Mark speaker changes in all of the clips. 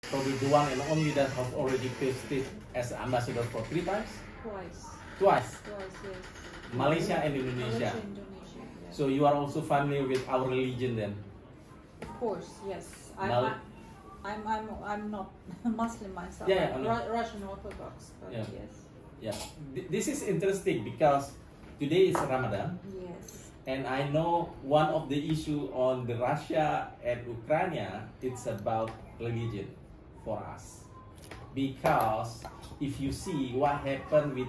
Speaker 1: probably the one and only that has already pasted as ambassador for 3 times?
Speaker 2: Twice.
Speaker 1: Twice?
Speaker 2: Twice, yes.
Speaker 1: Malaysia and Indonesia.
Speaker 2: Indonesia, yeah.
Speaker 1: So you are also familiar with our religion then?
Speaker 2: Of course, yes. I'm not Muslim myself.
Speaker 1: Yeah,
Speaker 2: I'm Russian Orthodox, but
Speaker 1: yeah.
Speaker 2: yes.
Speaker 1: Yeah. This is interesting because today is Ramadan.
Speaker 2: Yes.
Speaker 1: And I know one of the issue on the Russia and Ukraine, it's about religion for us. Because if you see what happened with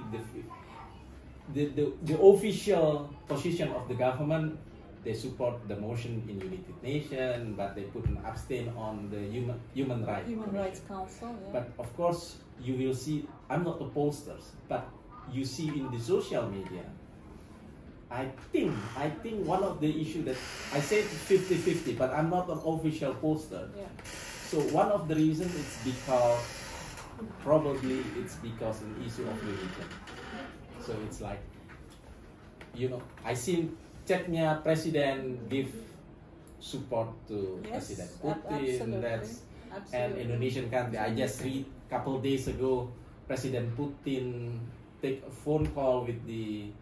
Speaker 1: the official position of the government, they support the motion in United Nations, but they put an abstain on the Human Rights
Speaker 2: Council. Yeah.
Speaker 1: But of course, you will see, I'm not a pollster, but you see in the social media, I think one of the issue that I said 50-50, but I'm not an official pollster.
Speaker 2: Yeah.
Speaker 1: So one of the reasons is because probably it's because an issue of religion. So it's like, you know, I seen Czechia president give support to President Putin. That's an Indonesian country. I just read a couple days ago, President Putin take a phone call with the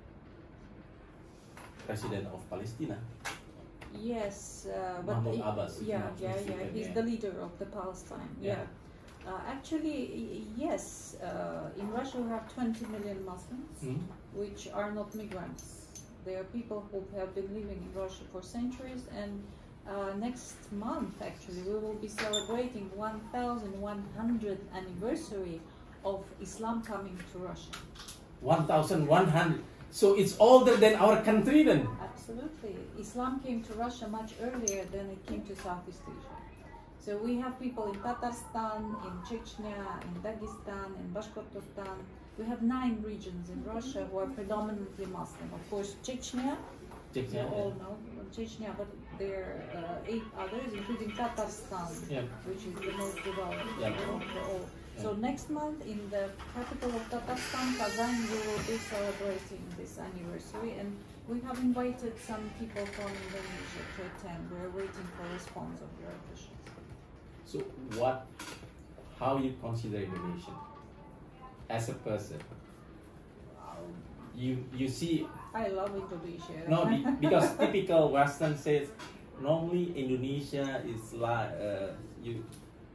Speaker 1: President of Palestine.
Speaker 2: Yes, but
Speaker 1: Mahmoud Abbas.
Speaker 2: He's the leader of the Palestine. Yeah. Actually, yes. In Russia, we have 20 million Muslims, which are not migrants. They are people who have been living in Russia for centuries, and next month, actually, we will be celebrating 1,100th anniversary of Islam coming to Russia.
Speaker 1: 1,100. So it's older than our country then?
Speaker 2: Absolutely. Islam came to Russia much earlier than it came to Southeast Asia. So we have people in Tatarstan, in Chechnya, in Dagestan, in Bashkortostan. We have 9 regions in Russia who are predominantly Muslim. Of course, Chechnya, you all know Chechnya, but there are 8 others, including Tatarstan, which is the most developed of all. So next month, in the capital of Tatarstan, Kazan, we will be celebrating this anniversary, and we have invited some people from Indonesia to attend. We are waiting for a response of your officials.
Speaker 1: So how you consider Indonesia as a person? You see,
Speaker 2: I love Indonesia.
Speaker 1: No, because typical Western says normally Indonesia is like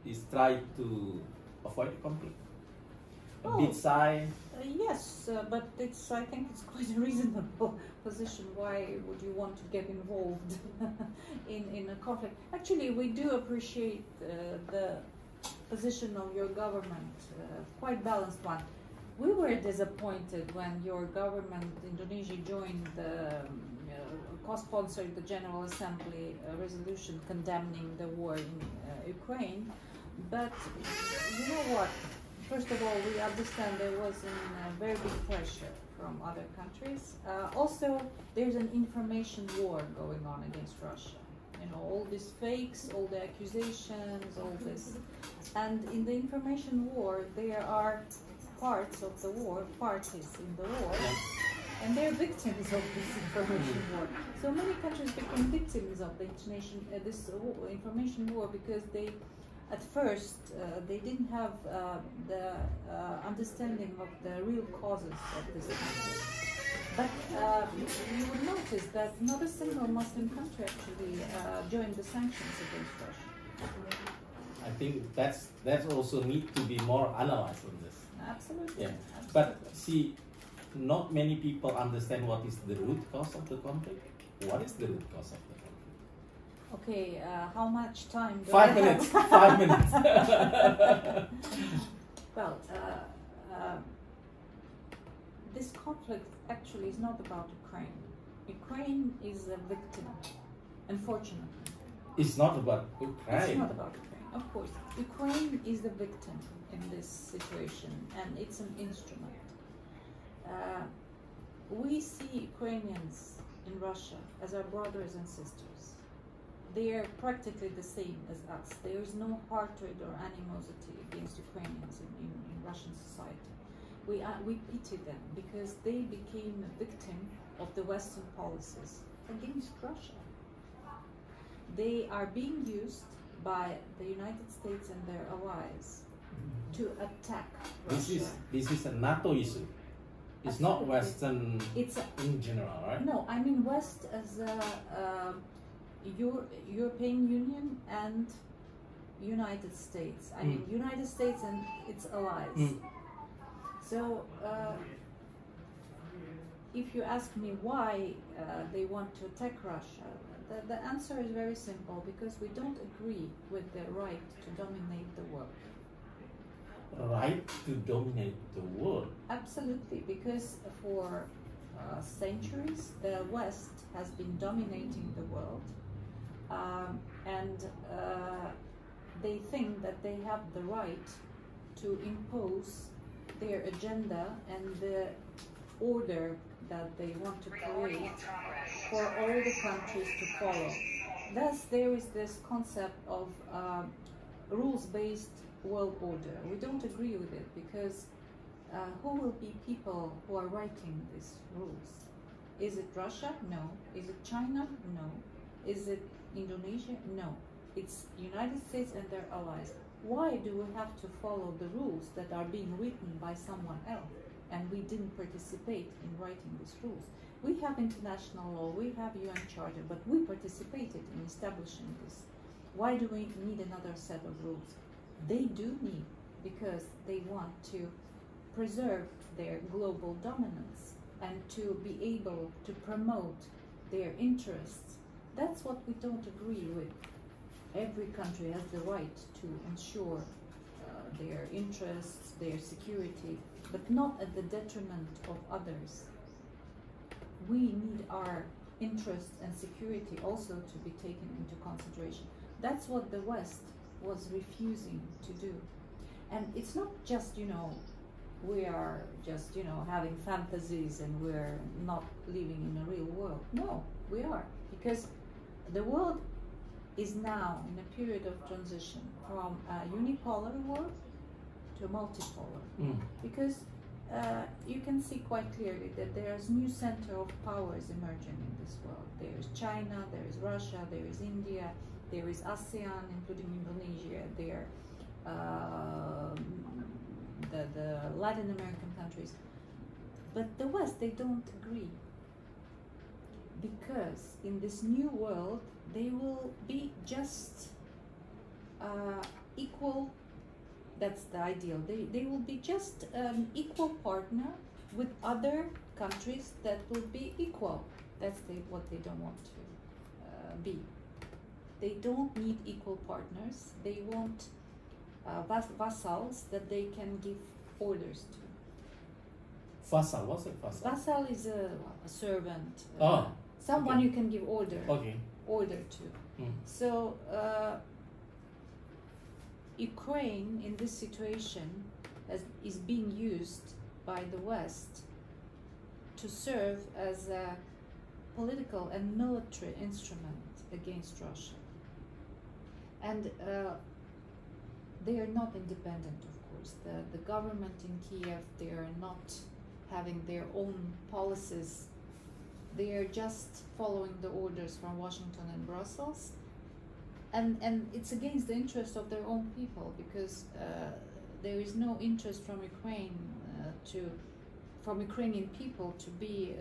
Speaker 1: is try to avoid conflict. A bit shy.
Speaker 2: Yes, but I think it's quite a reasonable position. Why would you want to get involved in a conflict? Actually, we do appreciate the position of your government, quite balanced one. We were disappointed when your government, Indonesia, joined the co-sponsored the General Assembly resolution condemning the war in Ukraine. But you know what? First of all, we understand there was a very big pressure from other countries. Also, there's an information war going on against Russia. You know, all these fakes, all the accusations, all this. And in the information war, there are parts of the war, parties in the war, and they're victims of this information war. So many countries became victims of the this information war because they, at first, they didn't have the understanding of the real causes of this conflict. But you would notice that not a single Muslim country actually joined the sanctions against Russia.
Speaker 1: I think that's also need to be more analyzed on this.
Speaker 2: Absolutely.
Speaker 1: Yeah.
Speaker 2: Absolutely.
Speaker 1: But see, not many people understand what is the root cause of the conflict. What is the root cause of the conflict?
Speaker 2: Okay, how much time?
Speaker 1: 5 minutes. 5 minutes.
Speaker 2: Well, this conflict actually is not about Ukraine. Ukraine is a victim, unfortunately.
Speaker 1: It's not about Ukraine.
Speaker 2: It's not about Ukraine, of course. Ukraine is the victim in this situation, and it's an instrument. We see Ukrainians in Russia as our brothers and sisters. They are practically the same as us. There is no hatred or animosity against Ukrainians in Russian society. We pity them because they became a victim of the Western policies against Russia. They are being used by the United States and their allies to attack Russia.
Speaker 1: This is a NATO issue. It's
Speaker 2: Absolutely.
Speaker 1: not Western in general, right?
Speaker 2: No, I mean West as a European Union and United States. I mean United States and its allies. So if you ask me why they want to attack Russia, the answer is very simple, because we don't agree with their right to dominate the world.
Speaker 1: Right to dominate the world?
Speaker 2: Absolutely, because for centuries the West has been dominating the world, and they think that they have the right to impose their agenda and the order that they want to create for all the countries to follow. Thus, there is this concept of rules-based world order. We don't agree with it, because who will be people who are writing these rules? Is it Russia? No. Is it China? No. Is it Indonesia? No. It's United States and their allies. Why do we have to follow the rules that are being written by someone else? And we didn't participate in writing these rules. We have international law, we have UN Charter, but we participated in establishing this. Why do we need another set of rules? They do need, because they want to preserve their global dominance and to be able to promote their interests. That's what we don't agree with. Every country has the right to ensure their interests, their security, but not at the detriment of others. We need our interests and security also to be taken into consideration. That's what the West was refusing to do. And it's not just, we are just, having fantasies and we're not living in a real world. No, we are. Because the world is now in a period of transition from a unipolar world to a multipolar. Because you can see quite clearly that there's new center of powers emerging in this world. There is China, there is Russia, there is India, there is ASEAN, including Indonesia, there the Latin American countries. But the West, they don't agree, because in this new world they will be just equal. That's the ideal. They will be just an equal partner with other countries that will be equal. That's what they don't want to be. They don't need equal partners. They want vassals that they can give orders to.
Speaker 1: Vassal, what's a vassal?
Speaker 2: Vassal is a servant. Someone
Speaker 1: okay.
Speaker 2: you can give order to. So Ukraine in this situation is being used by the West to serve as a political and military instrument against Russia. And they are not independent, of course. The government in Kiev, they are not having their own policies. They are just following the orders from Washington and Brussels. And it's against the interest of their own people, because there is no interest from Ukraine from Ukrainian people to be,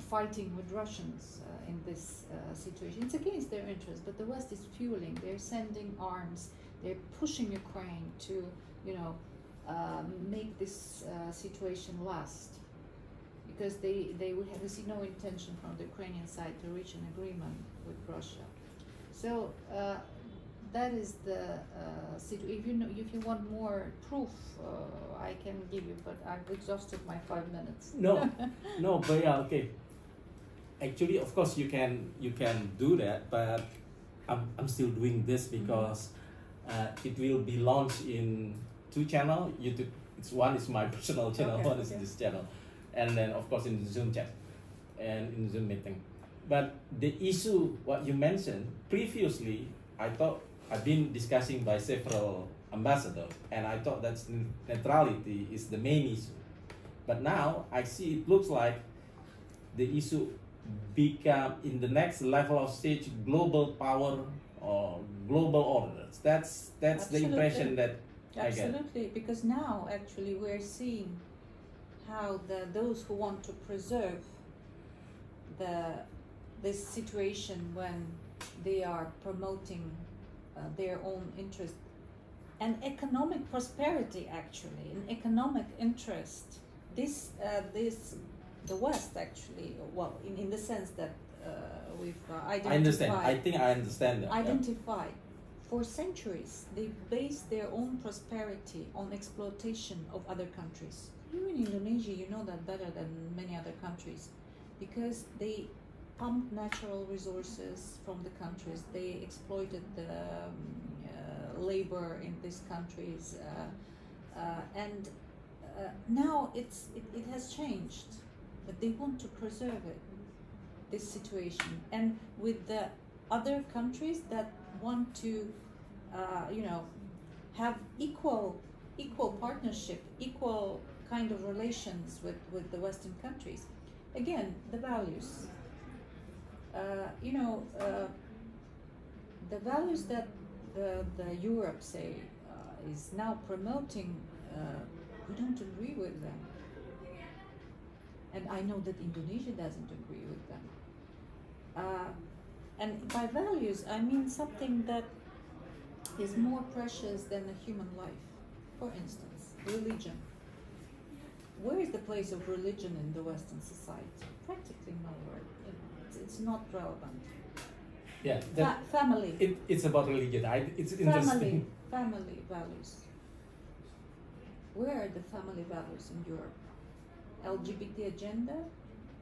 Speaker 2: fighting with Russians in this situation. It's against their interest, but the West is fueling. They're sending arms. They're pushing Ukraine to, make this situation last, because they see no intention from the Ukrainian side to reach an agreement with Russia. So that is the situation. If you want more proof, I can give you, but I've exhausted my 5 minutes.
Speaker 1: No, but yeah, okay. Actually, of course, you can do that, but I'm still doing this because it will be launched in 2 channels. YouTube. One is my personal channel, one is this channel, and then of course in the Zoom chat and in Zoom meeting. But the issue what you mentioned previously, I thought I've been discussing by several ambassadors, and I thought that neutrality is the main issue. But now I see it looks like the issue become in the next level of stage global power or global orders. That's the impression that I get.
Speaker 2: Absolutely, because now actually we're seeing how those who want to preserve this situation when they are promoting their own interest and economic prosperity, actually, an economic interest. The West actually, well, in the sense that we've identified.
Speaker 1: I understand. I think I understand that.
Speaker 2: Identified. For centuries, they based their own prosperity on exploitation of other countries. You in Indonesia, you know that better than many other countries, because they pumped natural resources from the countries. They exploited the labor in these countries, and now it has changed. But they want to preserve it, this situation, and with the other countries that want to, have equal partnership, equal kind of relations with the Western countries. Again, the values. The values that the Europe say is now promoting, we don't agree with them. And I know that Indonesia doesn't agree with them. And by values, I mean something that is more precious than a human life. For instance, religion. Where is the place of religion in the Western society? Practically nowhere. It's not relevant.
Speaker 1: Yeah,
Speaker 2: family.
Speaker 1: It's about religion. It's interesting.
Speaker 2: Family values. Where are the family values in Europe? LGBT agenda?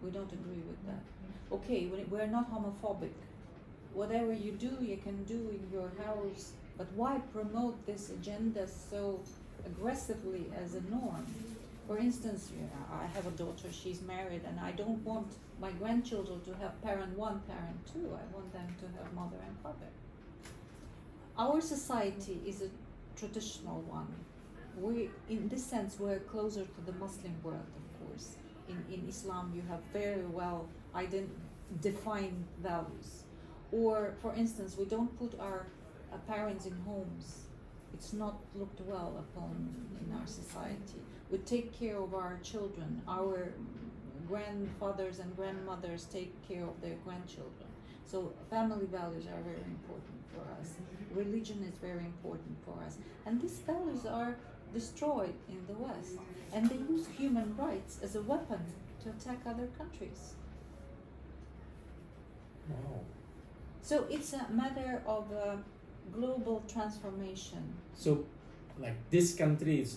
Speaker 2: We don't agree with that. Okay, we're not homophobic. Whatever you do, you can do in your house. But why promote this agenda so aggressively as a norm? For instance, I have a daughter, she's married, and I don't want my grandchildren to have parent one, parent two. I want them to have mother and father. Our society is a traditional one. In this sense, we're closer to the Muslim world, of course. In Islam, you have very well defined values. Or, for instance, we don't put our parents in homes. It's not looked well upon in our society. We take care of our children. Our grandfathers and grandmothers take care of their grandchildren. So family values are very important for us. Religion is very important for us. And these values are destroyed in the West. And they use human rights as a weapon to attack other countries.
Speaker 1: Wow.
Speaker 2: So it's a matter of global transformation.
Speaker 1: So, like this country, it's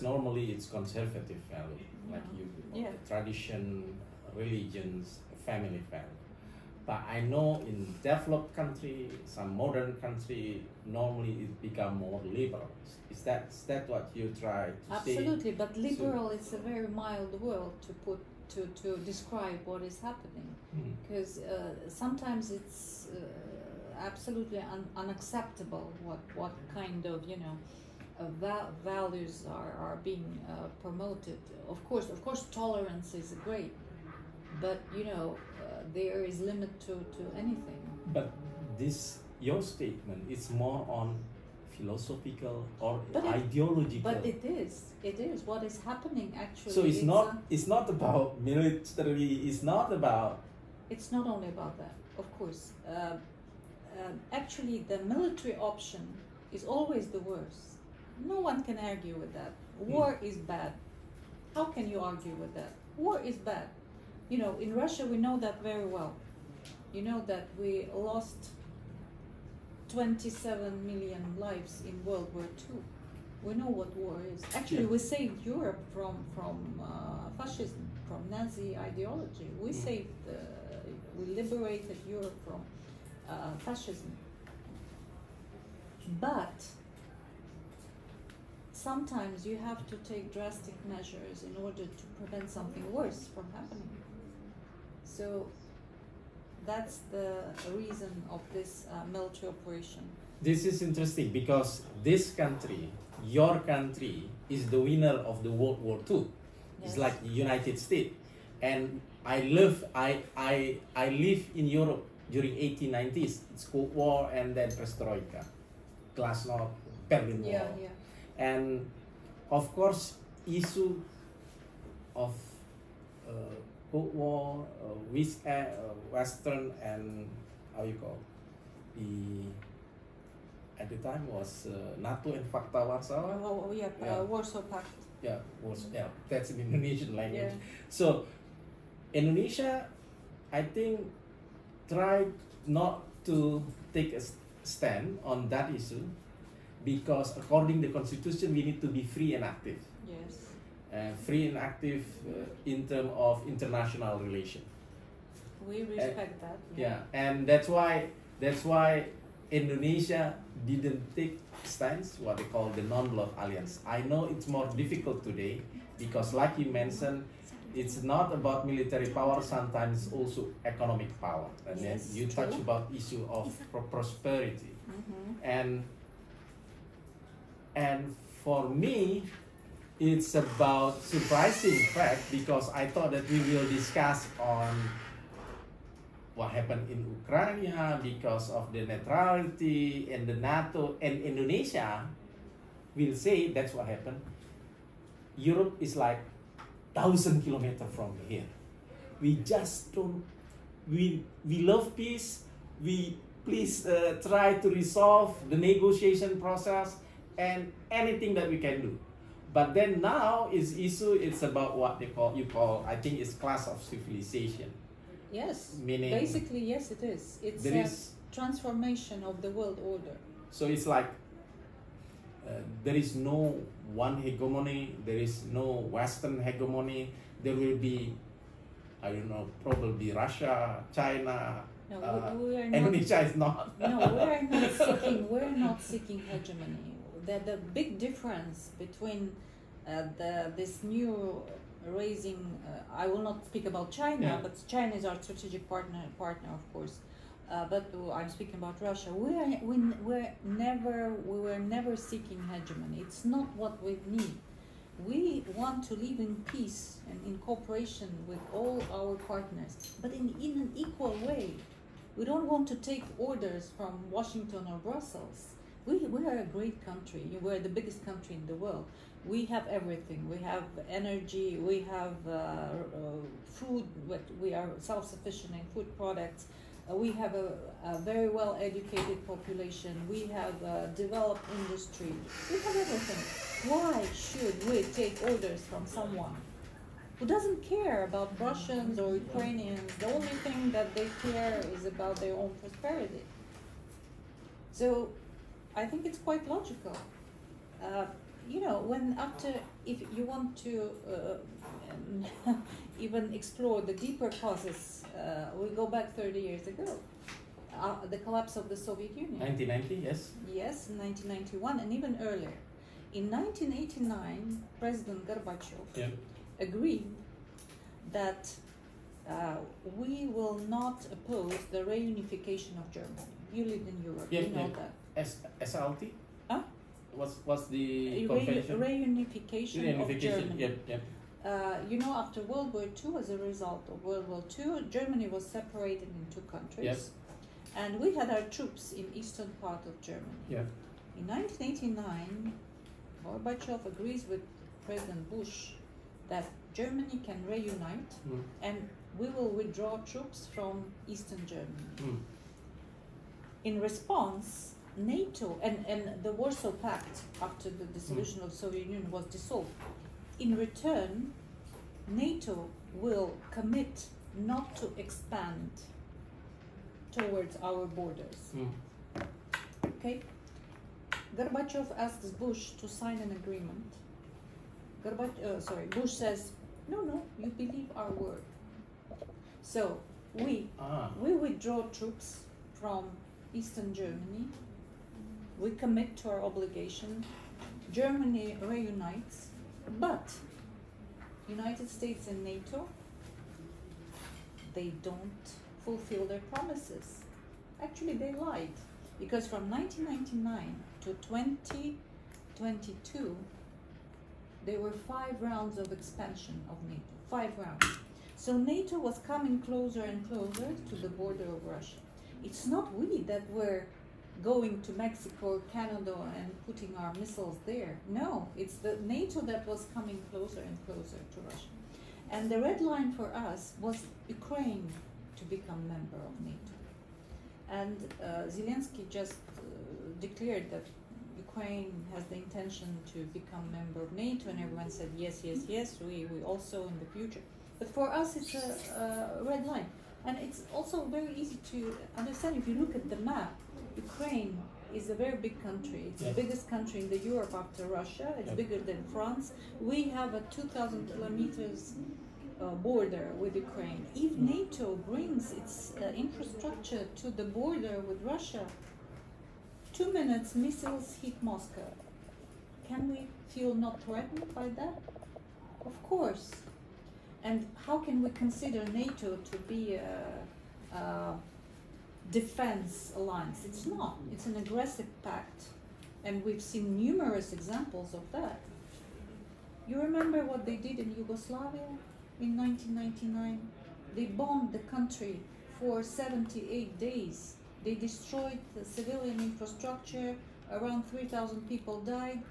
Speaker 1: conservative value, like tradition, religions, family. But I know in developed country, some modern country, normally it become more liberal. Is that what you try to say?
Speaker 2: Absolutely, but liberal is a very mild word to describe what is happening, because sometimes it's absolutely unacceptable what kind of values are being promoted. Of course, tolerance is great, but there is limit to anything.
Speaker 1: But your statement is more on philosophical or ideological.
Speaker 2: But it is what is happening actually.
Speaker 1: So it's not about military. It's not
Speaker 2: only about that, of course. Actually, the military option is always the worst. No one can argue with that. War is bad. How can you argue with that? War is bad. In Russia, we know that very well. You know that we lost 27 million lives in World War II. We know what war is. Actually, we saved Europe from fascism, from Nazi ideology. We liberated Europe from fascism. But sometimes you have to take drastic measures in order to prevent something worse from happening. So that's the reason of this military operation.
Speaker 1: This is interesting because this country, your country, is the winner of the World War II. Yes. It's like the United States. And I live in Europe during 1890s. It's Cold War and then Perestroika, Glasnost, Berlin Wall.
Speaker 2: Yeah.
Speaker 1: And of course, issue of Cold War, Western, and how you call at the time was NATO and Fakta Warsaw.
Speaker 2: Warsaw Pact.
Speaker 1: Yeah, yeah, that's an Indonesian language.
Speaker 2: Yeah.
Speaker 1: So Indonesia, I think, tried not to take a stand on that issue because according to the constitution, we need to be free and active.
Speaker 2: Yes.
Speaker 1: Free and active in terms of international relation.
Speaker 2: We respect that.
Speaker 1: Yeah, and that's why Indonesia didn't take stance, what they call the non-block alliance. I know it's more difficult today because, like you mentioned, it's not about military power. Sometimes also economic power, and
Speaker 2: Yes,
Speaker 1: then you
Speaker 2: true.
Speaker 1: touch about issue of prosperity, and for me, it's about surprising fact because I thought that we will discuss on what happened in Ukraine because of the neutrality and the NATO, and Indonesia will say that's what happened. Europe is like 1,000 kilometers from here. We just don't, we love peace. We please try to resolve the negotiation process and anything that we can do. But then now is issue, it's about what you call, I think it's class of civilization.
Speaker 2: Yes,
Speaker 1: Meaning,
Speaker 2: basically, yes, it is. It's
Speaker 1: there
Speaker 2: a
Speaker 1: is,
Speaker 2: transformation of the world order.
Speaker 1: so it's like there is no one hegemony, there is no Western hegemony. There will be, I don't know, probably Russia, China.
Speaker 2: No, we are not.
Speaker 1: Indonesia is not.
Speaker 2: No, we're not seeking hegemony. The big difference between this new raising, I will not speak about China, but China is our strategic partner, of course. But I'm speaking about Russia. We were never seeking hegemony. It's not what we need. We want to live in peace and in cooperation with all our partners, but in an equal way. We don't want to take orders from Washington or Brussels. We are a great country. We're the biggest country in the world. We have everything. We have energy. We have food. We are self-sufficient in food products. We have a very well-educated population. We have a developed industry. We have everything. Why should we take orders from someone who doesn't care about Russians or Ukrainians? The only thing that they care is about their own prosperity. So I think it's quite logical. If you want to even explore the deeper causes, we go back 30 years ago. The collapse of the Soviet Union.
Speaker 1: 1990, yes.
Speaker 2: Yes, 1991, and even earlier. In 1989, President Gorbachev agreed that we will not oppose the reunification of Germany. You live in Europe, you know that.
Speaker 1: SLT?
Speaker 2: Huh?
Speaker 1: What's the convention?
Speaker 2: Reunification of Germany.
Speaker 1: Yep.
Speaker 2: After World War II, as a result of World War II, Germany was separated in two countries.
Speaker 1: Yes.
Speaker 2: And we had our troops in eastern part of Germany.
Speaker 1: Yeah.
Speaker 2: In 1989, Gorbachev agrees with President Bush that Germany can reunite and we will withdraw troops from eastern Germany. In response, NATO and the Warsaw Pact, after the dissolution of the Soviet Union, was dissolved. In return, NATO will commit not to expand towards our borders. Okay? Gorbachev asks Bush to sign an agreement. Bush says, no, you believe our word. So we withdraw troops from Eastern Germany. We commit to our obligation. Germany reunites, but United States and NATO, they don't fulfill their promises. Actually, they lied, because from 1999 to 2022, there were 5 rounds of expansion of NATO. 5 rounds. So NATO was coming closer and closer to the border of Russia. It's not we that were going to Mexico or Canada and putting our missiles there. No, it's the NATO that was coming closer and closer to Russia. And the red line for us was Ukraine to become member of NATO. And Zelensky just declared that Ukraine has the intention to become member of NATO, and everyone said yes, yes, yes, we also in the future. But for us it's a red line. And it's also very easy to understand if you look at the map. Ukraine is a very big country. It's the biggest country in the Europe after Russia. It's bigger than France. We have a 2,000 kilometers border with Ukraine. If NATO brings its infrastructure to the border with Russia, 2 minutes missiles hit Moscow. Can we feel not threatened by that? Of course. And how can we consider NATO to be a defense alliance? It's not. It's an aggressive pact. And we've seen numerous examples of that. You remember what they did in Yugoslavia in 1999? They bombed the country for 78 days. They destroyed the civilian infrastructure. Around 3,000 people died.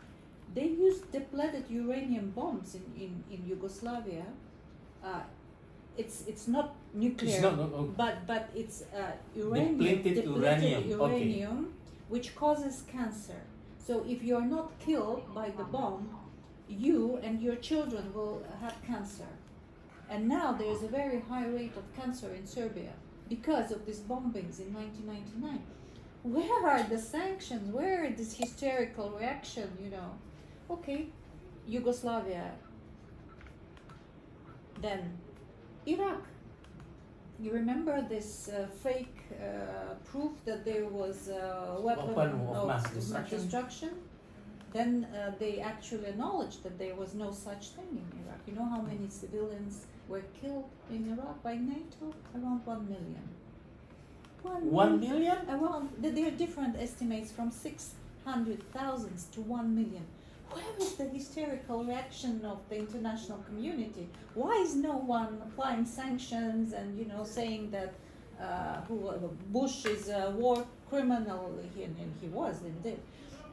Speaker 2: They used depleted uranium bombs in Yugoslavia. It's not nuclear,
Speaker 1: it's not,
Speaker 2: but it's depleted uranium, which causes cancer. So if you are not killed by the bomb, you and your children will have cancer. And now there is a very high rate of cancer in Serbia because of these bombings in 1999. Where are the sanctions? Where is this hysterical reaction, you know? Okay, Yugoslavia. Then Iraq. You remember this fake proof that there was a weapon of mass destruction? Then they actually acknowledged that there was no such thing in Iraq. You know how many civilians were killed in Iraq by NATO? Around 1 million.
Speaker 1: 1 million?
Speaker 2: Around, there are different estimates from 600,000 to 1 million. Where is the hysterical reaction of the international community? Why is no one applying sanctions and, you know, saying that Bush is a war criminal? And he was indeed.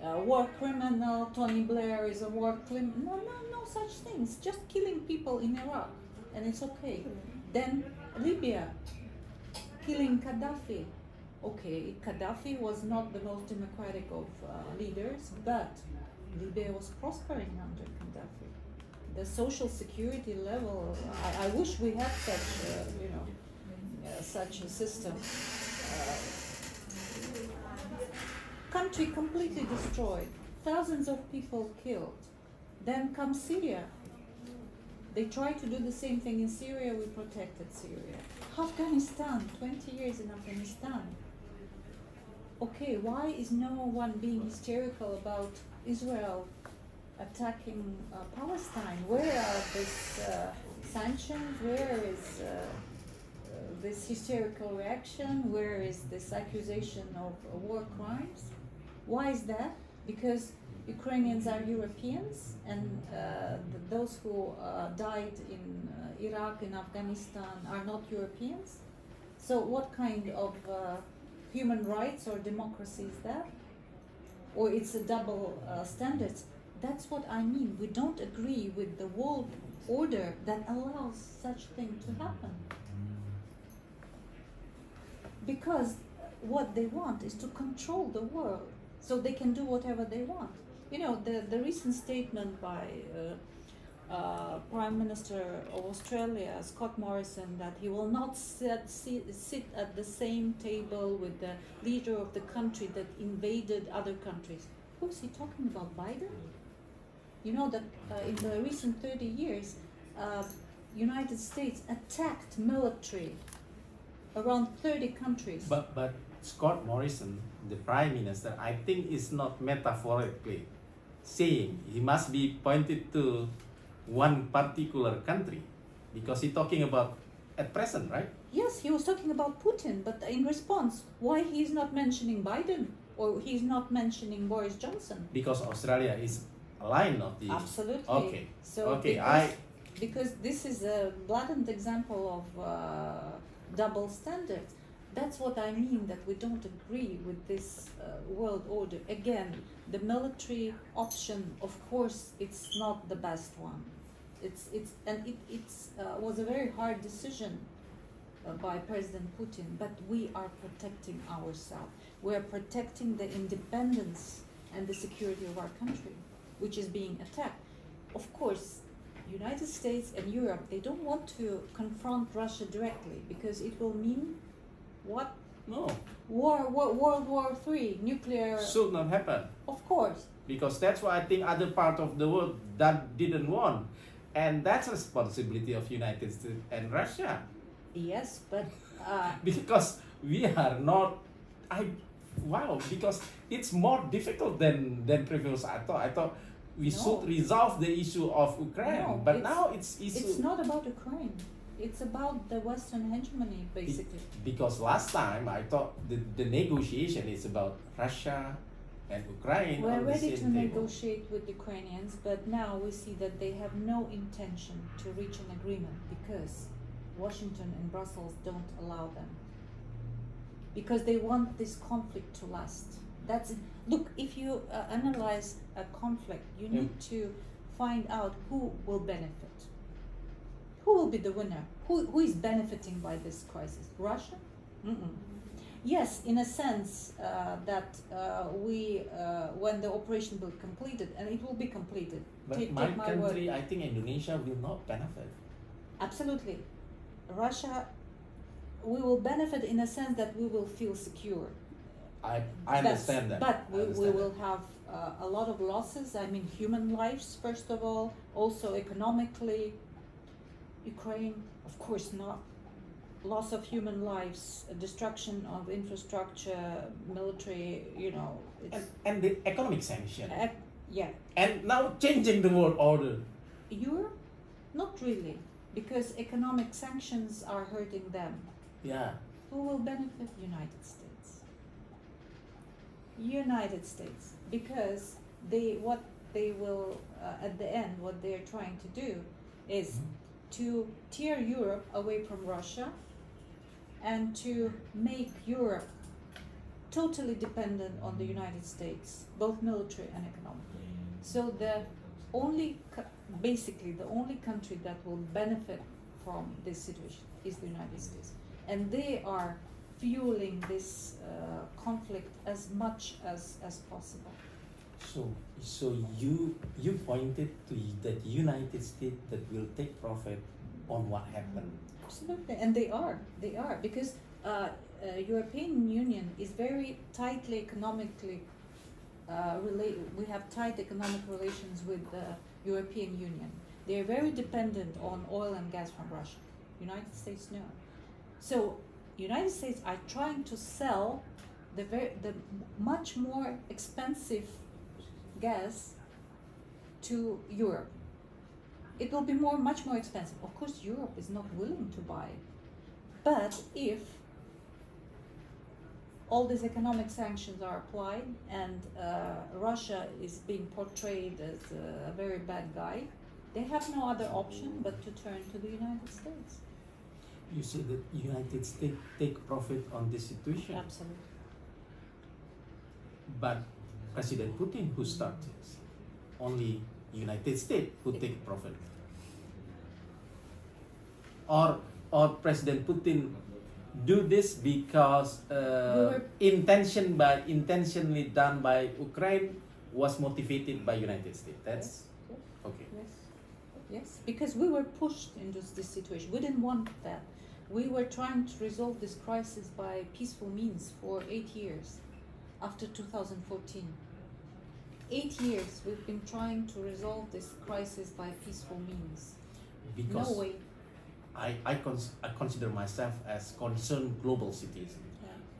Speaker 2: War criminal, Tony Blair is a war criminal. No such things. Just killing people in Iraq, and it's okay. Then Libya, killing Gaddafi. Okay, Gaddafi was not the most democratic of leaders, but Libya was prospering under Gaddafi. The social security level, I wish we had such, such a system. Country completely destroyed, thousands of people killed. Then comes Syria. They tried to do the same thing in Syria, we protected Syria. Afghanistan, 20 years in Afghanistan. Okay, why is no one being hysterical about Israel attacking Palestine? Where are these sanctions? Where is this hysterical reaction? Where is this accusation of war crimes? Why is that? Because Ukrainians are Europeans, and those who died in Iraq and Afghanistan are not Europeans. So what kind of human rights or democracy is that? Or it's a double standards? That's what I mean. We don't agree with the world order that allows such thing to happen. Because what they want is to control the world, so they can do whatever they want. You know, the recent statement by Prime Minister of Australia, Scott Morrison, that he will not sit at the same table with the leader of the country that invaded other countries. Who is he talking about, Biden? You know that in the recent 30 years, United States attacked military around 30 countries.
Speaker 1: But Scott Morrison, the Prime Minister, I think is not metaphorically saying he must be pointed to one particular country, because he's talking about at present, right?
Speaker 2: Yes, he was talking about Putin, but in response, why he's not mentioning Biden or he's not mentioning Boris Johnson?
Speaker 1: Because Australia is a line of the...
Speaker 2: Absolutely.
Speaker 1: Okay.
Speaker 2: So
Speaker 1: okay,
Speaker 2: because this is a blatant example of double standards. That's what I mean, that we don't agree with this world order. Again, the military option, of course, it's not the best one. It was a very hard decision by President Putin, but we are protecting ourselves. We are protecting the independence and the security of our country, which is being attacked. Of course, United States and Europe, they don't want to confront Russia directly, because it will mean what?
Speaker 1: No.
Speaker 2: World War III, nuclear.
Speaker 1: Should not happen.
Speaker 2: Of course.
Speaker 1: Because that's what I think other part of the world that didn't want. And that's a responsibility of United States and Russia.
Speaker 2: Yes, but...
Speaker 1: because we are not... because it's more difficult than previous. I thought we should resolve the issue of Ukraine. No, but now it's
Speaker 2: not about Ukraine. It's about the Western hegemony, basically.
Speaker 1: Because last time I thought the negotiation is about Russia and Ukraine.
Speaker 2: We're ready to negotiate with Ukrainians, but now we see that they have no intention to reach an agreement, because Washington and Brussels don't allow them. Because they want this conflict to last. Look, if you analyze a conflict, you need to find out who will benefit. Who will be the winner? Who is benefiting by this crisis? Russia? Yes, in a sense that when the operation will be completed, and it will be completed.
Speaker 1: But
Speaker 2: take
Speaker 1: my
Speaker 2: word.
Speaker 1: country, I think Indonesia will not benefit.
Speaker 2: Absolutely. Russia, we will benefit in a sense that we will feel secure.
Speaker 1: I understand that.
Speaker 2: But we will have a lot of losses. I mean, human lives, first of all, also economically. Ukraine, of course not. Loss of human lives, destruction of infrastructure, military,
Speaker 1: And the economic sanction.
Speaker 2: Yeah.
Speaker 1: And now changing the world order.
Speaker 2: Europe? Not really, because economic sanctions are hurting them.
Speaker 1: Yeah.
Speaker 2: Who will benefit? United States. United States, because what they will, at the end, what they're trying to do is to tear Europe away from Russia and to make Europe totally dependent on the United States, both military and economically. So basically the only country that will benefit from this situation is the United States. And they are fueling this conflict as much as possible.
Speaker 1: So you pointed to the United States that will take profit on what happened.
Speaker 2: Absolutely, and they are because European Union is very tightly economically related. We have tight economic relations with the European Union. They are very dependent on oil and gas from Russia. United States no. So United States are trying to sell the much more expensive gas to Europe. It will be much more expensive. Of course, Europe is not willing to buy it. But if all these economic sanctions are applied and Russia is being portrayed as a very bad guy, they have no other option but to turn to the United States.
Speaker 1: You say that United States take profit on this situation?
Speaker 2: Absolutely.
Speaker 1: But President Putin who started this, only United States who take profit. Or President Putin do this because intentionally done by Ukraine was motivated by United States. That's
Speaker 2: yes.
Speaker 1: Okay.
Speaker 2: Yes, because we were pushed into this situation. We didn't want that. We were trying to resolve this crisis by peaceful means for 8 years after 2014. 8 years we've been trying to resolve this crisis by peaceful means.
Speaker 1: Because
Speaker 2: no way.
Speaker 1: I consider myself as concerned global citizen,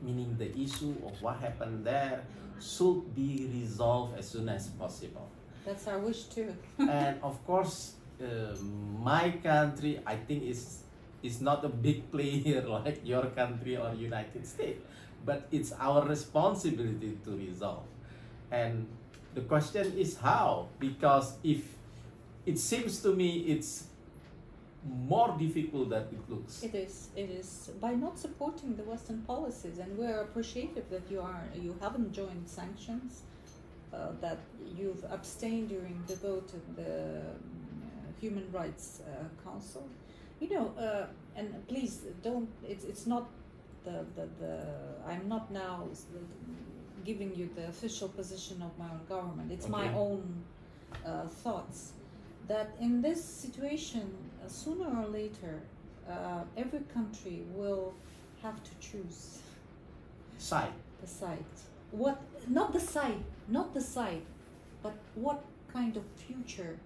Speaker 1: meaning the issue of what happened there should be resolved as soon as possible.
Speaker 2: That's our wish too.
Speaker 1: And of course, my country, I think is not a big player like your country or United States, but it's our responsibility to resolve. And the question is how, because if it seems to me it's more difficult than it looks.
Speaker 2: It is. It is by not supporting the Western policies, and we're appreciative that you haven't joined sanctions, that you've abstained during the vote in the Human Rights Council. You know, and please don't. It's not the. I'm not now giving you the official position of my own government. It's my own thoughts. That in this situation, sooner or later, every country will have to choose
Speaker 1: side.
Speaker 2: The side. What? Not the side, but what kind of future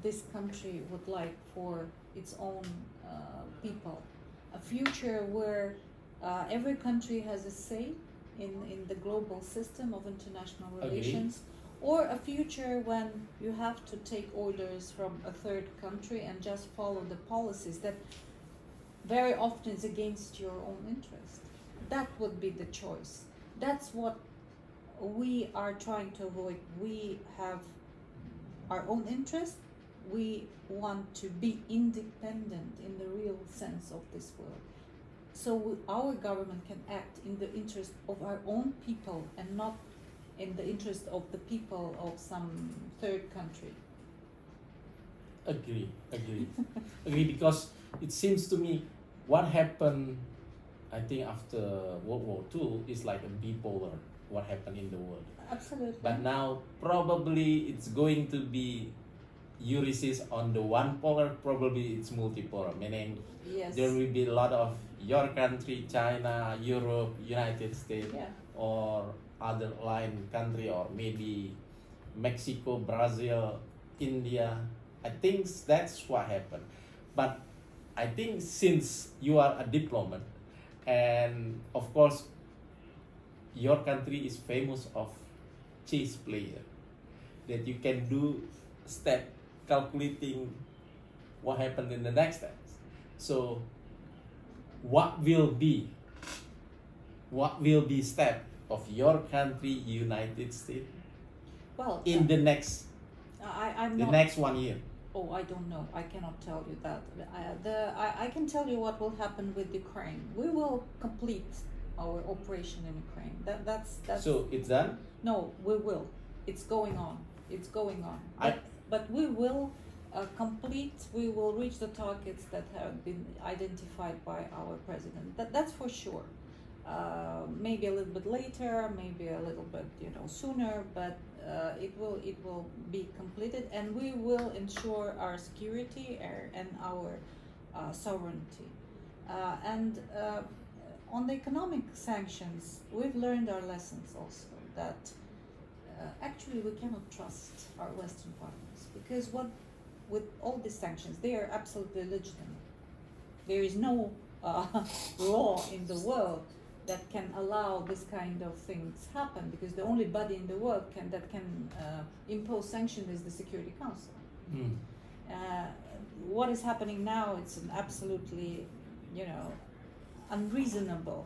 Speaker 2: this country would like for its own people. A future where every country has a say in the global system of international relations. Or a future when you have to take orders from a third country and just follow the policies that very often is against your own interest. That would be the choice. That's what we are trying to avoid. We have our own interest. We want to be independent in the real sense of this word. So our government can act in the interest of our own people and not in the interest of the people of some third country.
Speaker 1: Agree, because it seems to me what happened, I think after World War II is like a bipolar, what happened in the world.
Speaker 2: Absolutely.
Speaker 1: But now probably it's going to be, you resist on the one polar, probably it's multipolar, meaning there will be a lot of your country, China, Europe, United States, or other line country, or maybe Mexico, Brazil, India. I think that's what happened. But I think since you are a diplomat, and of course your country is famous of chess player, that you can do step calculating what happened in the next steps. So what will be step of your country, United States,
Speaker 2: well,
Speaker 1: in the next next 1 year?
Speaker 2: Oh, I don't know. I cannot tell you that. I can tell you what will happen with Ukraine. We will complete our operation in Ukraine. That's
Speaker 1: so it's done?
Speaker 2: No, we will. It's going on. It's going on. But we will complete. We will reach the targets that have been identified by our president. That's for sure. Maybe a little bit later, maybe a little bit, sooner, but it will be completed, and we will ensure our security and our sovereignty. And on the economic sanctions, we've learned our lessons also, that actually we cannot trust our Western partners, because with all these sanctions, they are absolutely legitimate. There is no law in the world that can allow this kind of things happen, because the only body in the world that can impose sanctions is the Security Council. What is happening now? It's an absolutely, unreasonable.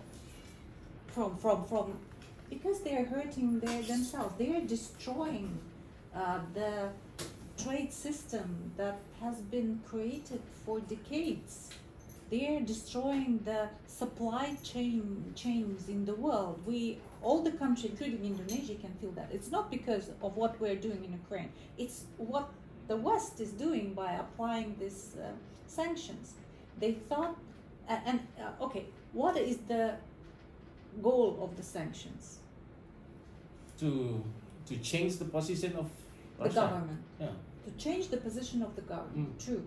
Speaker 2: From because they are hurting themselves. They are destroying the trade system that has been created for decades. They are destroying the supply chains in the world. All the countries, including Indonesia, can feel that. It's not because of what we're doing in Ukraine. It's what the West is doing by applying these sanctions. They thought, okay, what is the goal of the sanctions?
Speaker 1: To change the position of
Speaker 2: the
Speaker 1: Russia.
Speaker 2: Government.
Speaker 1: Yeah.
Speaker 2: To change the position of the government. True.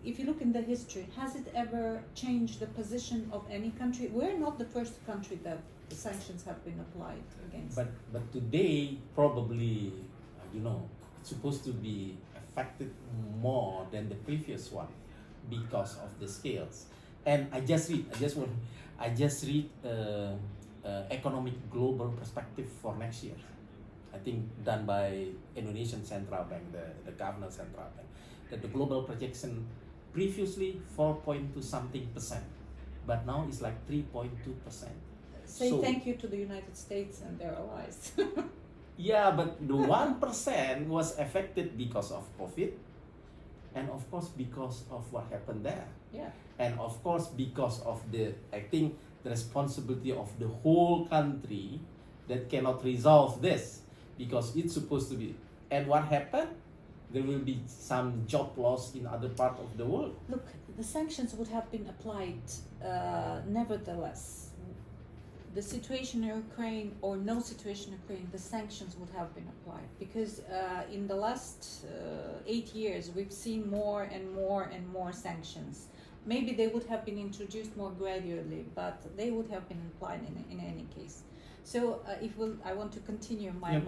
Speaker 2: If you look in the history, has it ever changed the position of any country? We're not the first country that the sanctions have been applied against.
Speaker 1: But today, probably, it's supposed to be affected more than the previous one because of the scales. And I just read economic global perspective for next year. I think done by Indonesian Central Bank, the Governor Central Bank, that the global projection previously 4.2 something percent, but now it's like 3.2%.
Speaker 2: Say thank you to the United States and their allies.
Speaker 1: Yeah, but the 1% was affected because of COVID, and of course because of what happened there.
Speaker 2: Yeah.
Speaker 1: And of course because of the, I think, the responsibility of the whole country that cannot resolve this, because it's supposed to be. And what happened? There will be some job loss in other parts of the world.
Speaker 2: Look, the sanctions would have been applied nevertheless. The situation in Ukraine or no situation in Ukraine, the sanctions would have been applied, because in the last 8 years we've seen more and more and more sanctions. Maybe they would have been introduced more gradually, but they would have been applied in any case. So I want to continue my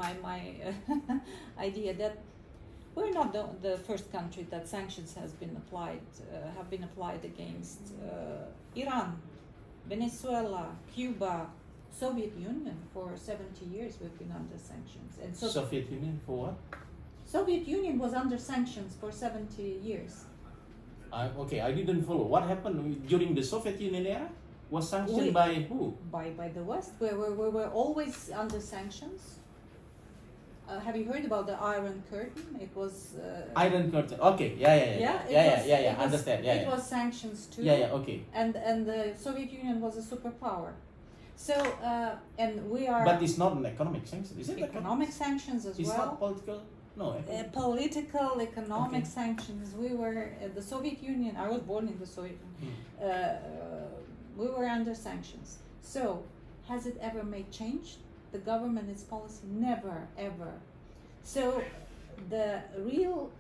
Speaker 2: idea that we're not the first country that sanctions have been applied against. Iran, Venezuela, Cuba, Soviet Union. For 70 years we've been under sanctions. And so
Speaker 1: Soviet Union for what?
Speaker 2: Soviet Union was under sanctions for 70 years.
Speaker 1: Okay, I didn't follow. What happened during the Soviet Union era? Was sanctioned by who?
Speaker 2: By the West. We were always under sanctions. Have you heard about the Iron Curtain? It was
Speaker 1: Iron Curtain. Okay, yeah. Understand. Yeah,
Speaker 2: it was sanctions too.
Speaker 1: Yeah, okay.
Speaker 2: And the Soviet Union was a superpower. So and we are.
Speaker 1: But it's not an economic sanction, is it?
Speaker 2: Economic sanctions as well.
Speaker 1: It's not political. No.
Speaker 2: Political, economic sanctions. We were the Soviet Union. I was born in the Soviet Union. We were under sanctions. So, has it ever made change? The government, its policy, never, ever. So, the real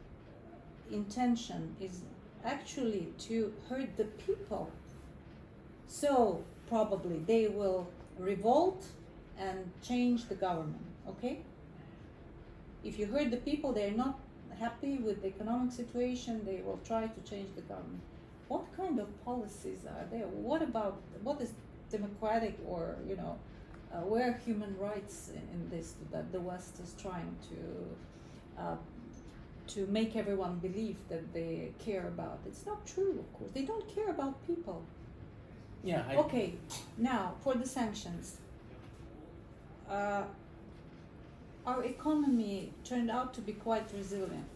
Speaker 2: intention is actually to hurt the people. So, probably they will revolt and change the government, okay? If you hurt the people, they're not happy with the economic situation, they will try to change the government. What kind of policies are there? What is democratic, or where are human rights in this that the West is trying to make everyone believe that they care about? It's not true, of course. They don't care about people.
Speaker 1: Yeah.
Speaker 2: Okay, now for the sanctions. Our economy turned out to be quite resilient.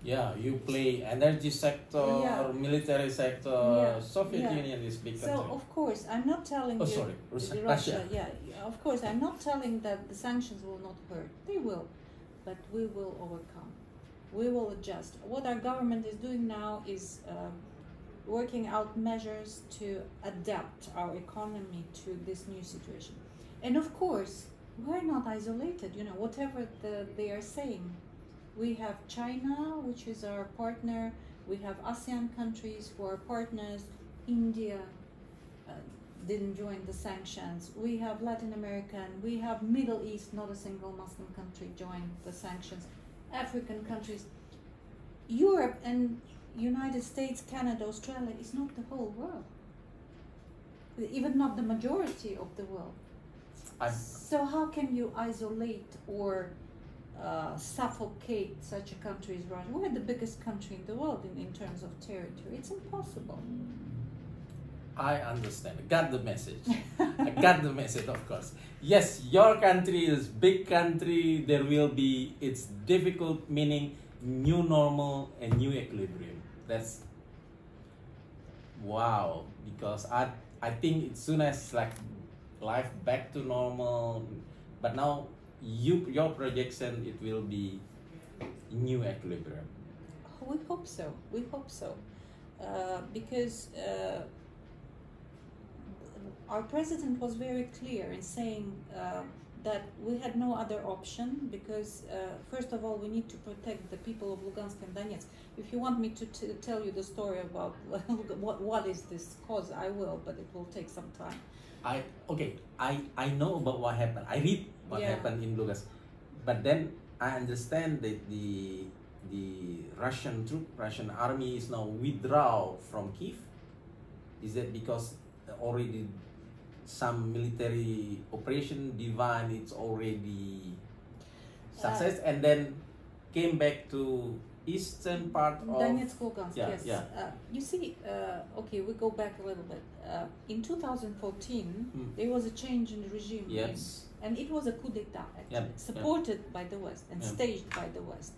Speaker 1: Yeah, you play energy sector, military sector. Soviet Union is big country.
Speaker 2: So of course, I'm not telling you.
Speaker 1: Sorry,
Speaker 2: Russia. Yeah, of course, I'm not telling that the sanctions will not hurt. They will, but we will overcome. We will adjust. What our government is doing now is working out measures to adapt our economy to this new situation. And of course, we're not isolated. Whatever they are saying. We have China, which is our partner. We have ASEAN countries who are partners. India didn't join the sanctions. We have Latin American. We have Middle East, not a single Muslim country joined the sanctions. African countries. Europe and United States, Canada, Australia is not the whole world. Even not the majority of the world. So how can you isolate or suffocate such a country as Russia? We're the biggest country in the world in terms of territory. It's impossible.
Speaker 1: I understand. Got the message. I got the message, of course. Yes, your country is big country. There will be, it's difficult, meaning new normal and new equilibrium. That's wow. Because I think as soon as life back to normal, but now your projection, it will be new equilibrium.
Speaker 2: We hope so. We hope so, because our president was very clear in saying that we had no other option, because first of all we need to protect the people of Lugansk and Donetsk. If you want me to tell you the story about what is this cause, I will, but it will take some time. I know about what happened. I read what happened in Lugansk, but then I understand that the Russian army is now withdraw from Kiev. Is that because already some military operation Dewan it's already success, and then came back to eastern part of Donetsk, Lugansk? Yes. You see, okay, we go back a little bit. In 2014, there was a change in the regime.
Speaker 1: Yes.
Speaker 2: And it was a coup d'etat, actually, supported by the West and staged by the West.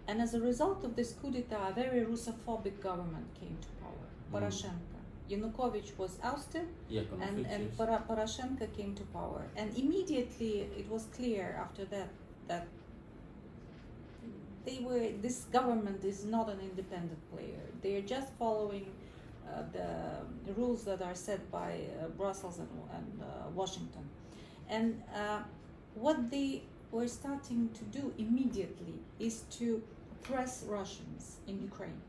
Speaker 2: And as a result of this coup d'etat, a very Russophobic government came to power, Poroshenko. Yanukovych was ousted, and Poroshenko came to power. And immediately it was clear after that that this government is not an independent player. They are just following the rules that are set by Brussels and Washington. And what they were starting to do immediately is to oppress Russians in Ukraine.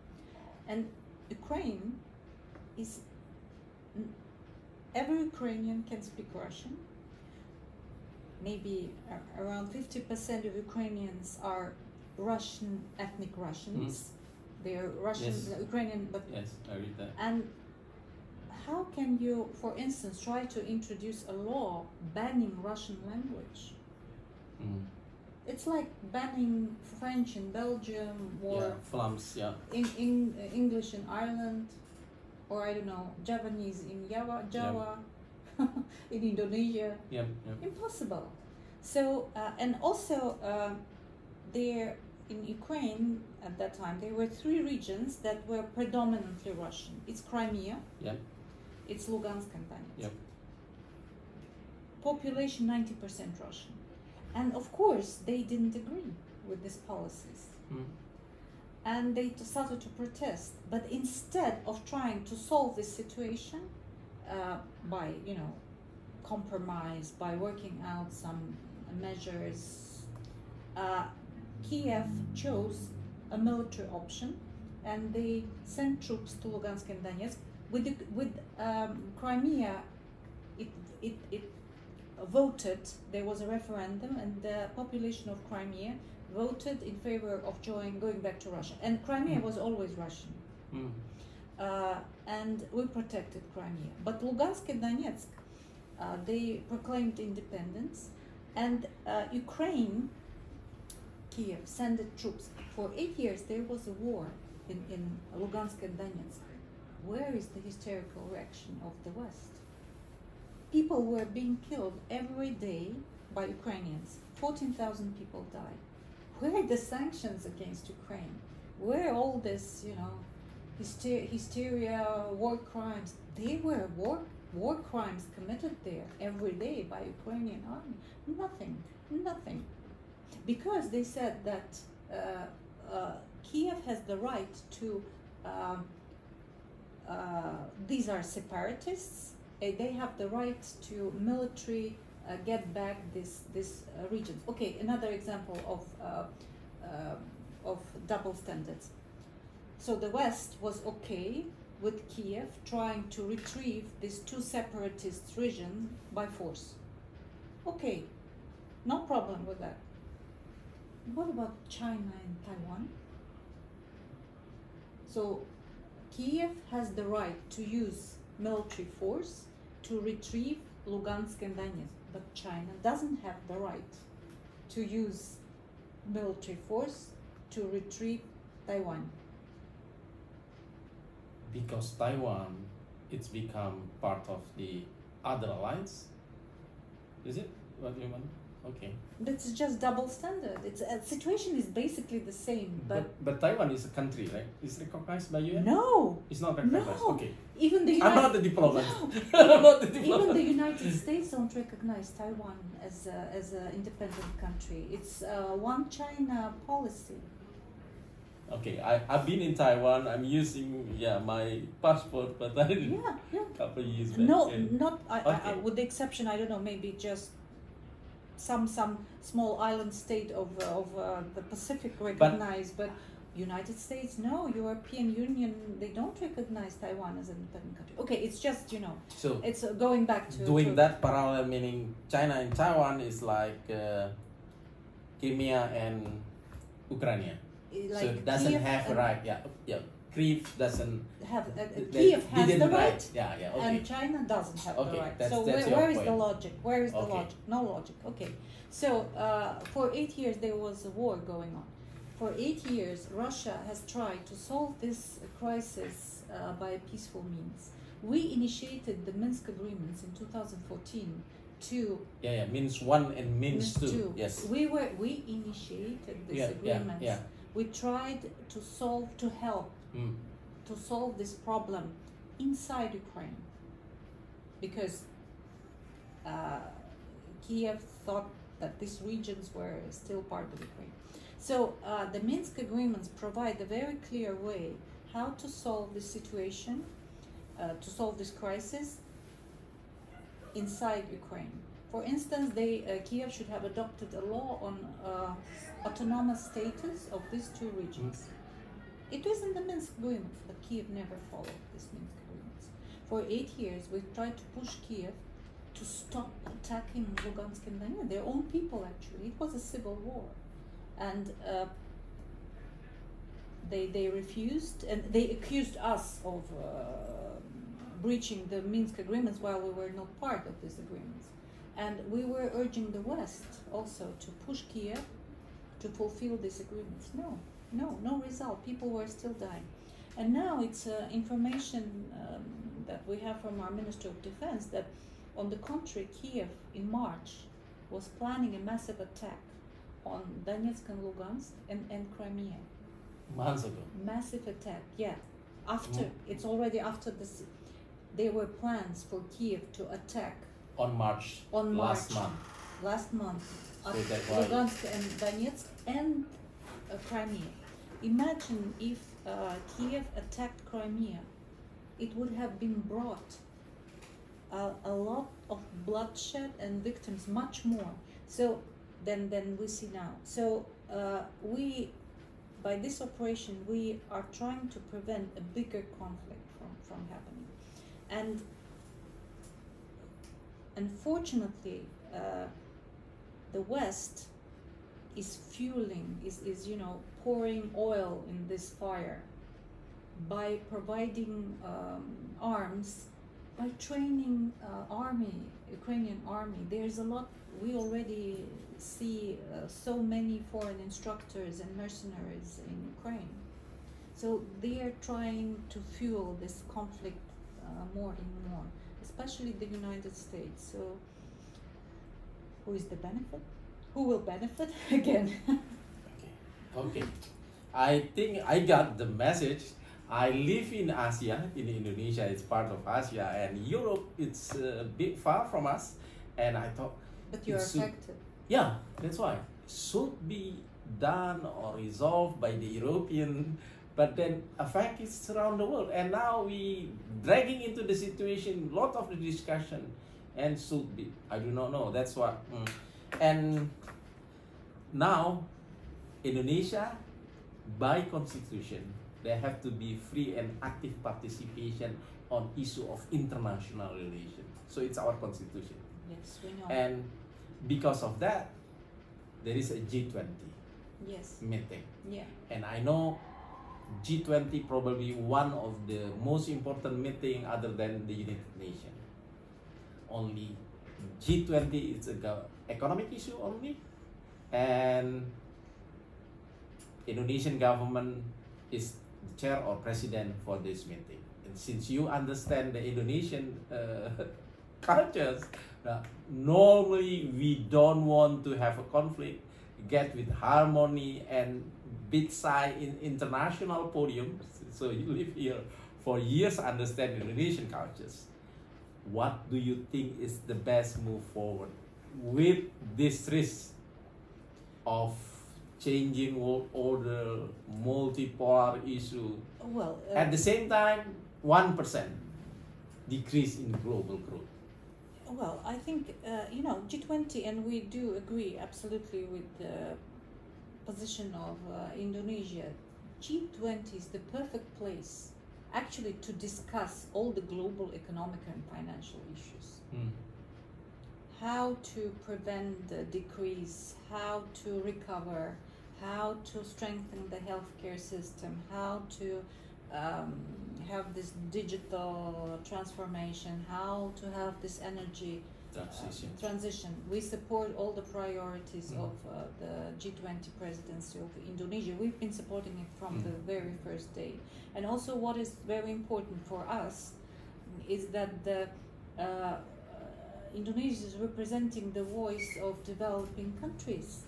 Speaker 2: And Ukraine is, every Ukrainian can speak Russian. Maybe around 50% of Ukrainians are Russian, ethnic Russians. They are Russian, Ukrainian, but
Speaker 1: yes, I read that.
Speaker 2: And how can you, for instance, try to introduce a law banning Russian language? It's like banning French in Belgium, or
Speaker 1: Flams,
Speaker 2: in English in Ireland, or I don't know, Japanese in Java, in Indonesia. Impossible. So and also there in Ukraine at that time there were 3 regions that were predominantly Russian. It's Crimea, it's Lugansk and Donetsk. Population 90% Russian. And of course, they didn't agree with these policies. And they started to protest. But instead of trying to solve this situation by, compromise, by working out some measures, Kiev chose a military option, and they sent troops to Lugansk and Donetsk. With Crimea, it voted, there was a referendum, and the population of Crimea voted in favor of going back to Russia. And Crimea was always Russian. And we protected Crimea. But Lugansk and Donetsk, they proclaimed independence, and Ukraine, Kiev, sent troops. For 8 years there was a war in Lugansk and Donetsk. Where is the hysterical reaction of the West? People were being killed every day by Ukrainians. 14,000 people died. Where are the sanctions against Ukraine? Where are all this, hysteria, war crimes? They were war crimes committed there every day by Ukrainian army. Nothing. Because they said that Kiev has the right to, these are separatists, they have the right to military get back this regions. Okay, another example of double standards. So the West was okay with Kiev trying to retrieve these 2 separatist regions by force. Okay, no problem with that. What about China and Taiwan? So Kiev has the right to use military force to retrieve Lugansk and Donetsk, but China doesn't have the right to use military force to retrieve Taiwan.
Speaker 1: Because Taiwan, it's become part of the other alliance? Is it what you mean? Okay.
Speaker 2: That's just double standard. It's situation is basically the same,
Speaker 1: but Taiwan is a country, right? It's recognized by UN?
Speaker 2: No,
Speaker 1: it's not recognized.
Speaker 2: No.
Speaker 1: Okay.
Speaker 2: Even the
Speaker 1: I'm not the diplomat.
Speaker 2: No.
Speaker 1: I'm not the diplomat.
Speaker 2: Even the United States don't recognize Taiwan as an independent country. It's one China policy.
Speaker 1: Okay, I've been in Taiwan. I'm using my passport, but I didn't. Couple of years back.
Speaker 2: No, not with the exception, I don't know, maybe just some small island state of the Pacific recognize, but United States, no. European Union, they don't recognize Taiwan as an independent country. Okay, it's just
Speaker 1: so
Speaker 2: it's going back to
Speaker 1: doing that parallel, meaning China and Taiwan is like Crimea and Ukraine.
Speaker 2: Like
Speaker 1: so it doesn't have a right. Kyiv doesn't
Speaker 2: have. Kyiv has the right.
Speaker 1: Okay.
Speaker 2: And China doesn't have the right.
Speaker 1: That's
Speaker 2: so
Speaker 1: your
Speaker 2: where is
Speaker 1: point.
Speaker 2: the logic? Where is the logic? No logic. Okay. So for 8 years there was a war going on. For 8 years, Russia has tried to solve this crisis by peaceful means. We initiated the Minsk agreements in 2014 to
Speaker 1: Minsk 1 and Minsk 2. Yes.
Speaker 2: We initiated this agreement we tried to help to solve this problem inside Ukraine, because Kiev thought that these regions were still part of Ukraine. So the Minsk agreements provide a very clear way how to solve this situation, to solve this crisis inside Ukraine. For instance, Kiev should have adopted a law on autonomous status of these two regions. It was in the Minsk agreements, but Kiev never followed these Minsk agreements. For 8 years, we've tried to push Kiev to stop attacking Lugansk and Donetsk, their own people actually. It was a civil war. And they refused, and they accused us of breaching the Minsk agreements while we were not part of these agreements. And we were urging the West also to push Kiev to fulfill these agreements. No result. People were still dying. And now it's information that we have from our Minister of Defense that, on the contrary, Kiev in March was planning a massive attack on Donetsk and Lugansk and Crimea.
Speaker 1: Months ago.
Speaker 2: Massive attack, yeah. After, it's already after this, there were plans for Kiev to attack.
Speaker 1: On March. Last month.
Speaker 2: So Lugansk and Donetsk and Crimea. Imagine if Kiev attacked Crimea, it would have been brought a lot of bloodshed and victims, much more. So than we see now. So by this operation, we are trying to prevent a bigger conflict from happening. And unfortunately, the West is fueling, is pouring oil in this fire by providing arms, by training Ukrainian army. There's a lot. We already see so many foreign instructors and mercenaries in Ukraine. So they are trying to fuel this conflict more and more, especially the United States. So who is the benefit? Who will benefit again?
Speaker 1: Okay. I think I got the message. I live in Asia, in Indonesia, it's part of Asia, and Europe, it's a bit far from us. And I thought,
Speaker 2: but you're affected.
Speaker 1: Yeah, that's why. Should be done or resolved by the European, but then effect is around the world. And now we dragging into the situation, lot of the discussion, and should be. I do not know. That's what. And now, Indonesia, by constitution, there have to be free and active participation on issue of international relations. So it's our constitution.
Speaker 2: Yes, we know.
Speaker 1: And because of that, there is a G20 meeting.
Speaker 2: Yeah.
Speaker 1: And I know G20 probably one of the most important meeting other than the United Nations. Only G20 is a economic issue only, and Indonesian government is the chair or president for this meeting. And since you understand the Indonesian cultures, normally we don't want to have a conflict, get with harmony and BSAE in international podiums. So you live here for years, understand Indonesian cultures. What do you think is the best move forward with this risk of changing world order, multipolar issue?
Speaker 2: Well,
Speaker 1: at the same time, 1% decrease in global growth.
Speaker 2: Well, I think, G20, and we do agree absolutely with the position of Indonesia. G20 is the perfect place actually to discuss all the global economic and financial issues. How to prevent the decrease, how to recover, how to strengthen the healthcare system, how to have this digital transformation, how to have this energy transition. We support all the priorities of the G20 presidency of Indonesia. We've been supporting it from the very first day. And also what is very important for us is that Indonesia is representing the voice of developing countries,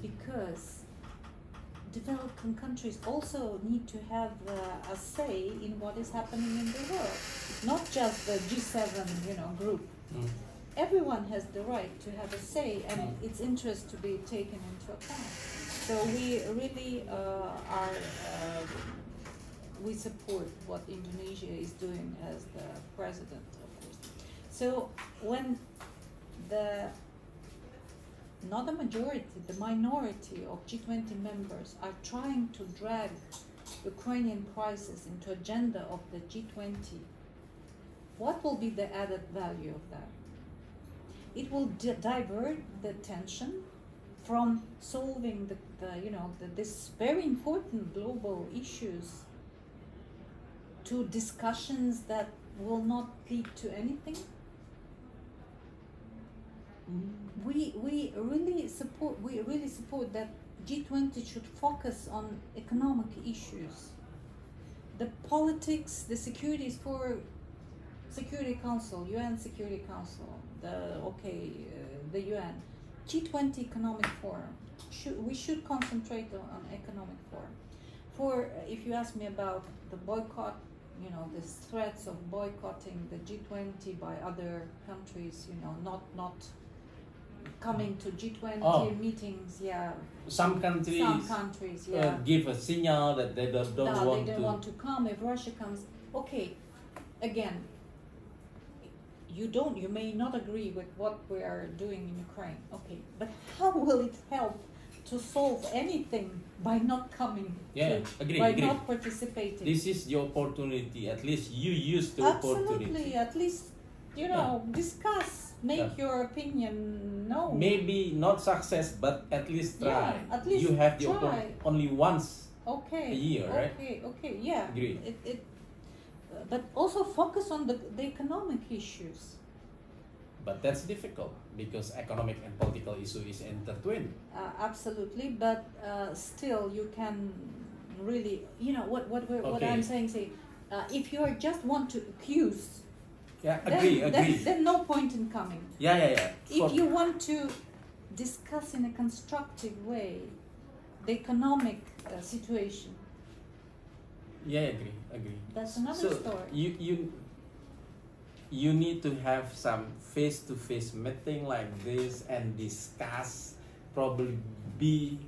Speaker 2: because developing countries also need to have a say in what is happening in the world, not just the G7, group. Everyone has the right to have a say, and its interest to be taken into account. So we really we support what Indonesia is doing as the president, of course. So when not the majority, the minority of G20 members are trying to drag Ukrainian crisis into agenda of the G20, what will be the added value of that? It will divert the attention from solving this very important global issues to discussions that will not lead to anything. We really support that G20 should focus on economic issues. The politics, the security is for Security Council, UN Security Council, the UN. G20 Economic Forum. We should concentrate on economic forum. If you ask me about the boycott, these threats of boycotting the G20 by other countries, not coming to G20 meetings,
Speaker 1: Some countries give a signal that they don't
Speaker 2: want to come. If Russia comes, okay, again, you may not agree with what we are doing in Ukraine, okay, but how will it help to solve anything by not coming,
Speaker 1: agree.
Speaker 2: not participating?
Speaker 1: This is the opportunity, at least you use the opportunity.
Speaker 2: Absolutely, at least, discuss, make your opinion known.
Speaker 1: Maybe not success, but at least try.
Speaker 2: At least
Speaker 1: you have the opportunity only once a year, right?
Speaker 2: Okay, yeah.
Speaker 1: Agree.
Speaker 2: But also focus on the economic issues.
Speaker 1: But that's difficult because economic and political issue is intertwined.
Speaker 2: Absolutely, but still you can really, what I'm saying. If you just want to accuse,
Speaker 1: agree.
Speaker 2: Then no point in coming. If you want to discuss in a constructive way the economic situation.
Speaker 1: Agree.
Speaker 2: That's another story.
Speaker 1: You need to have some face-to-face meeting like this and discuss, probably be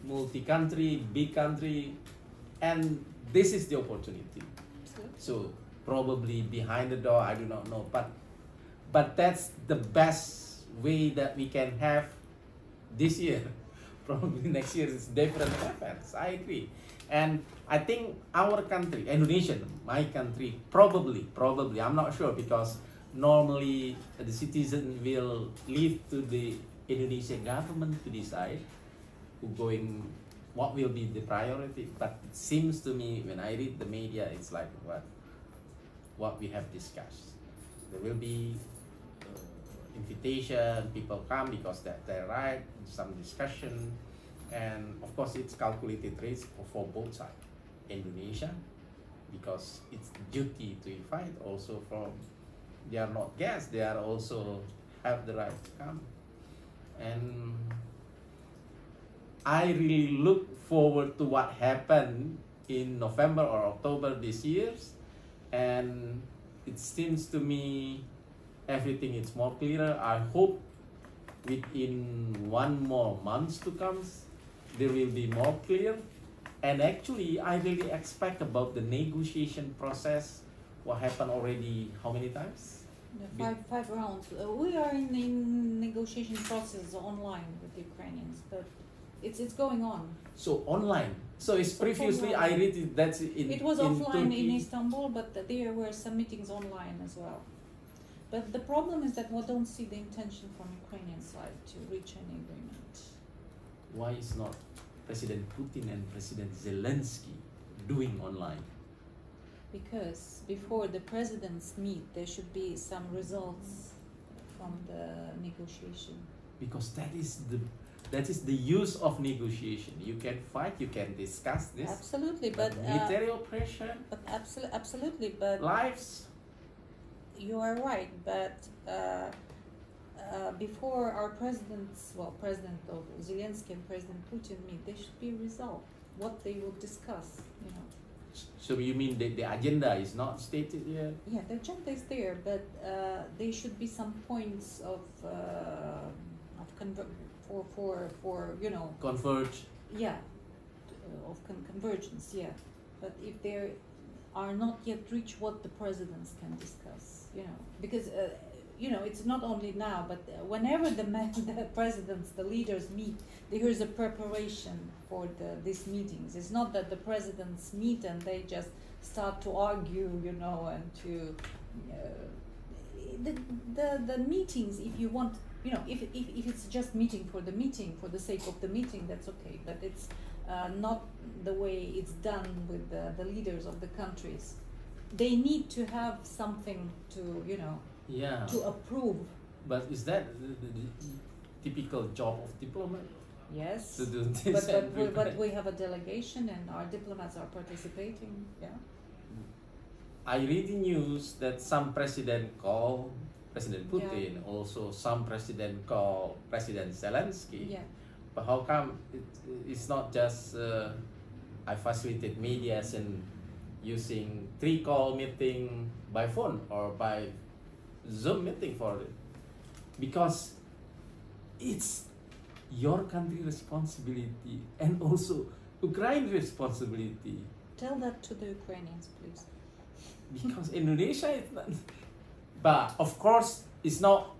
Speaker 1: multi-country, big country, and this is the opportunity. So probably behind the door, I do not know, but that's the best way that we can have this year. Probably next year is different events. I agree. And I think our country, Indonesia, my country, probably, I'm not sure, because normally the citizen will leave to the Indonesian government to decide what will be the priority. But it seems to me, when I read the media, it's like what we have discussed. There will be invitation, people come because that's their right, some discussion. And of course, it's calculated risk for both sides. Indonesia, because it's duty to invite. Also, they are not guests; they are also have the right to come. And I really look forward to what happened in November or October this year. And it seems to me everything is more clearer. I hope within 1 more month to come, there will be more clear. And actually, I really expect about the negotiation process. What happened already? How many times?
Speaker 2: Five rounds. We are in negotiation process online with the Ukrainians, but it's going on.
Speaker 1: So online. So it's previously
Speaker 2: online.
Speaker 1: I read it, that's
Speaker 2: it was offline
Speaker 1: Turkey.
Speaker 2: in Istanbul, but there were some meetings online as well. But the problem is that we don't see the intention from Ukrainian side to reach any agreement.
Speaker 1: Why is not President Putin and President Zelensky doing online?
Speaker 2: Because before the presidents meet, there should be some results from the negotiation.
Speaker 1: Because that is the use of negotiation. You can fight, you can discuss this.
Speaker 2: Absolutely, but
Speaker 1: military oppression.
Speaker 2: But absolutely, but
Speaker 1: lives.
Speaker 2: You are right, but before our presidents, well, President of Zelensky and President Putin meet, they should be resolved. What they will discuss, you know.
Speaker 1: So you mean the agenda is not stated yet?
Speaker 2: Yeah, the agenda is there, but there should be some points of for you know.
Speaker 1: Converge.
Speaker 2: Yeah, of convergence. Yeah, but if there are not yet reached, what the presidents can discuss, you know, because you know, it's not only now, but whenever the presidents, the leaders meet, there is a preparation for these meetings. It's not that the presidents meet and they just start to argue, you know, and to the meetings. If you want, you know, if it's just meeting, for the sake of the meeting, that's okay. But it's not the way it's done with the leaders of the countries. They need to have something to, you know.
Speaker 1: Yeah.
Speaker 2: To approve.
Speaker 1: But is that the typical job of diplomat?
Speaker 2: Yes.
Speaker 1: To do this
Speaker 2: but we have a delegation and our diplomats are participating. Yeah.
Speaker 1: I read the news that some president call President Putin,
Speaker 2: yeah.
Speaker 1: Also some president call President Zelensky.
Speaker 2: Yeah.
Speaker 1: But how come it's not just I facilitate mediation using 3-call meeting by phone or by Zoom meeting for it? Because it's your country responsibility and also Ukraine responsibility.
Speaker 2: Tell that to the Ukrainians, please.
Speaker 1: Because Indonesia is not, but of course it's not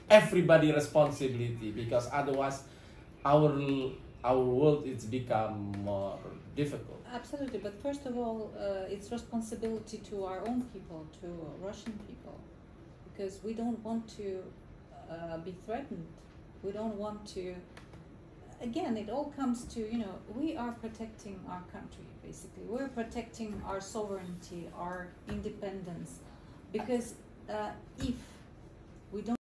Speaker 1: everybody responsibility, because otherwise our world it's become more difficult.
Speaker 2: Absolutely, but first of all, it's responsibility to our own people, to Russian people, because we don't want to be threatened. We don't want to. Again, it all comes to, you know, we are protecting our country, basically. We're protecting our sovereignty, our independence, because if we don't